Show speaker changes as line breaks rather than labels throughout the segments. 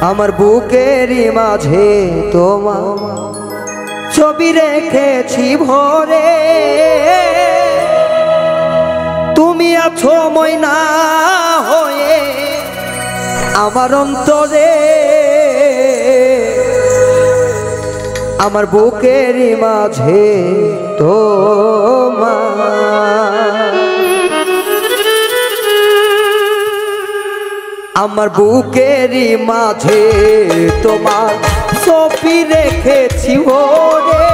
আমার বুকেরই মাঝে তোমার ছবি রেখেছি ভরে, তুমি আছো ময়না হয়ে আমার অন্তরে। আমার বুকেরই মাঝে তোমার, আমার বুকেরই মাঝে তোমার ছবি রেখেছি ওরে,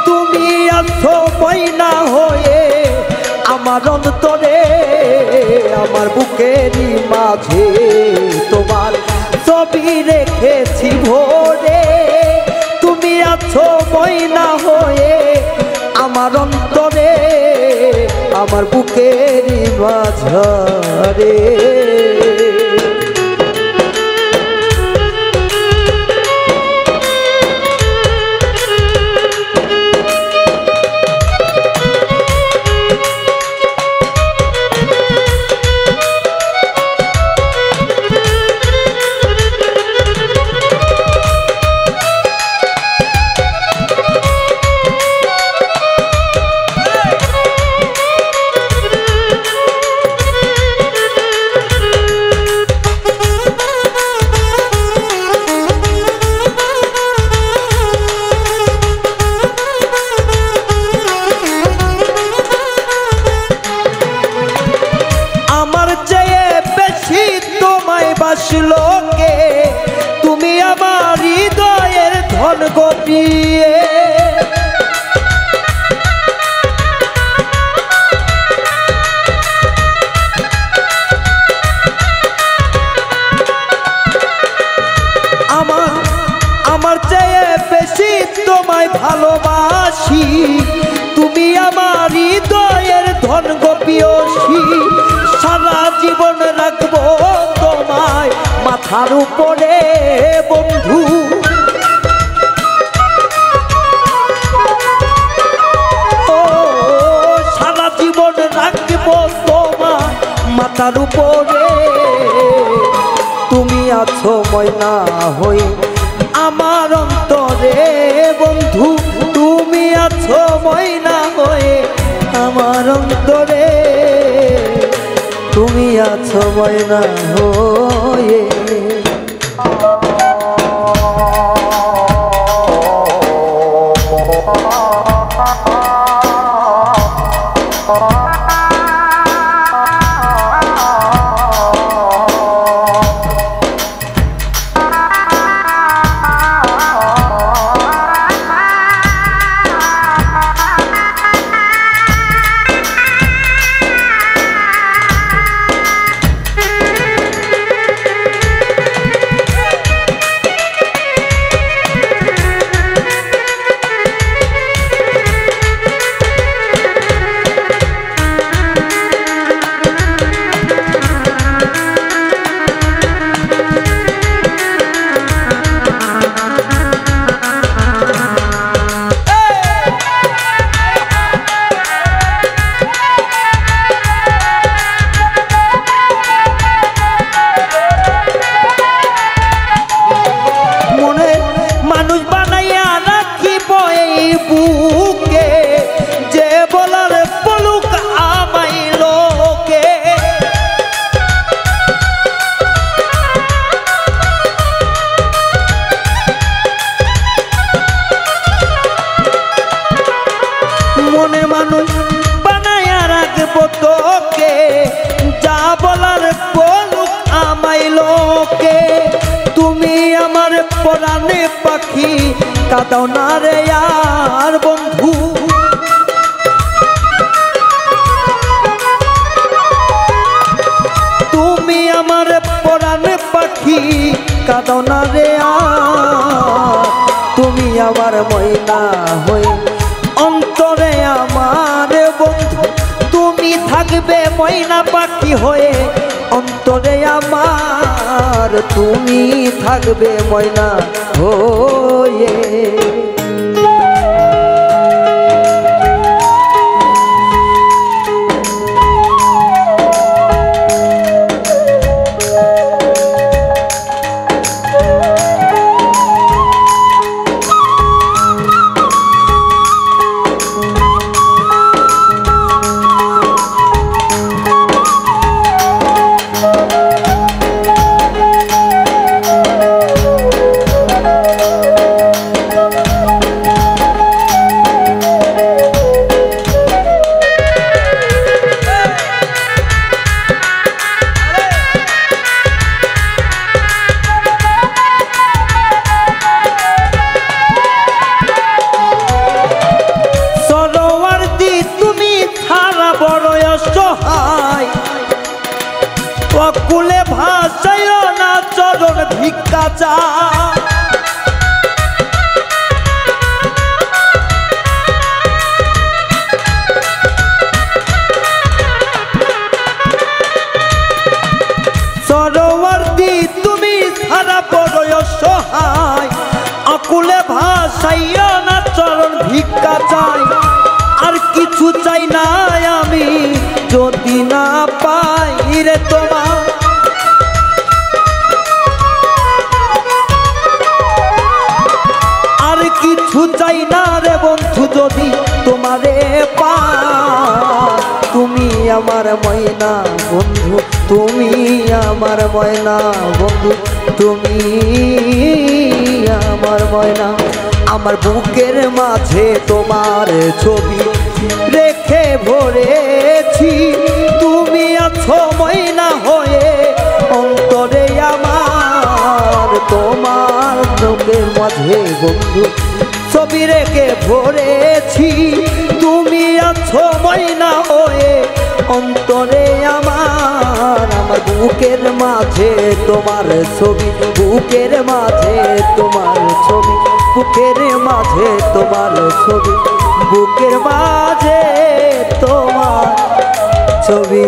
তুমি আছো ময়না হয়ে আমার অন্তরে। আমার বুকেরই মাঝে তোমার ছবি রেখেছি ভরে, তুমি আছো ময়না হয়ে আমার অন্তরে। আমার বুকেরই মাঝে বাসলোকে তুমি আমার হৃদয়ের ধন গোপিয়ে। আমার চেয়ে বেশি তোমায় ভালোবাসি, তুমি আমার হৃদয়ের ধন গোপিয়সী। সারা জীবন রাখবো তোমায় মাথার উপরে বন্ধু, ও সারা জীবন রাখবো তোমায় মাথার উপরে। তুমি আছো ময়না হয়ে আমার অন্তরে বন্ধু, তুমি আছো ময়না হয়ে আমার অন্তরে। তুমি আছো ময়না হয়ে বুকে যে বলার পলুক আমায় লোকে। মনে মানুষ বানায়া রাখবো তোকে, যা বলার পলুক আমায় লোকে। তুমি আমার পরাণে পাখি, কাঁদাও না রে আর বন্ধু। তুমি আমার পরাণে পাখি, কাঁদাও না রে আর। তুমি আমার ময়না হয়ে অন্তরে আমার বন্ধু, তুমি থাকবে ময়না পাখি হয়ে অন্তরে আমার। তুমি থাকবে ময়না হয়ে। ভিক্ষা চায়। সরোয়ার্দী তুমি সারা বড় অসহায়, আকুলে ভাসাইয়া না চরণ ভিক্ষা চাই। আর কিছু চাই না আমি যদি না পাই রে তোমার, আর কিছু চাই না রে বন্ধু যদি তোমারে পাই। তুমি আমার ময়না বন্ধু, তুমি আমার ময়না বন্ধু, তুমি আমার ময়না। আমার বুকের মাঝে তোমার ছবি রেখে ভরেছি, তুমি আছো ময়না হয়ে অন্তরে আমার। তোমার বুকের মাঝে বন্ধু ছবি রেখে ভরেছি, তুমি আছো ময়না হয়ে অন্তরে আমার। আমার বুকের মাঝে তোমার ছবি, বুকের মাঝে তোমার ছবি, বুকের মাঝে তোমার ছবি, বুকের মাঝে তোমার ছবি।